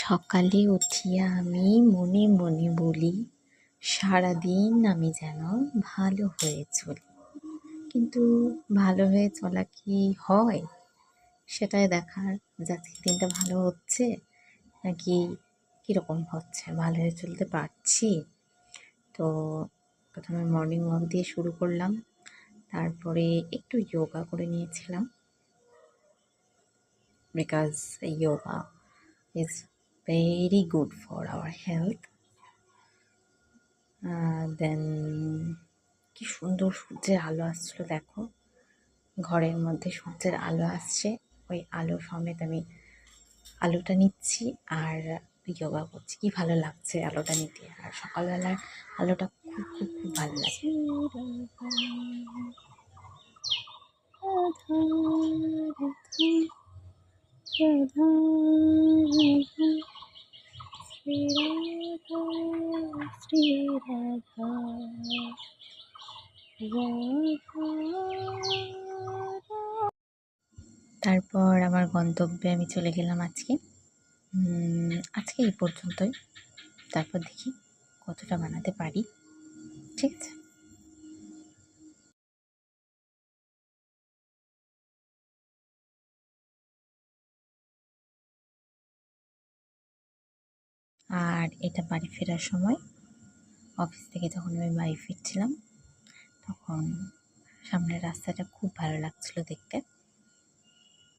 সকালে উঠিয়া আমি মনে মনে বলি, সারাদিন আমি যেন ভালো হয়ে চলি। কিন্তু ভালো হয়ে চলা কি হয় সেটাই দেখার যে আজকে দিনটা ভালো হচ্ছে নাকি কীরকম হচ্ছে, ভালো হয়ে চলতে পারছি। তো প্রথমে মর্নিং ওয়াক দিয়ে শুরু করলাম, তারপরে একটু যোগা করে নিয়েছিলাম, because yoga is very good for our health. দেন কি সুন্দর সূর্যের আলো আসছিল, দেখো ঘরের মধ্যে সূর্যের আলো আসছে, ওই আলো সমেত আমি আলোটা নিচ্ছি আর যোগা করছি। কি ভালো লাগছে আলোটা নিতে, আর সকালবেলার আলোটা খুব খুব খুব ভালো লাগে। তারপর আমার গন্তব্যে আমি চলে গেলাম আজকে। আজকে এই পর্যন্তই, তারপর দেখি কতটা বানাতে পারি। ঠিক আছে। আর এটা বাড়ি ফেরার সময়, অফিস থেকে যখন আমি বাড়ি ফিরছিলাম তখন সামনের রাস্তাটা খুব ভালো লাগছিল দেখতে।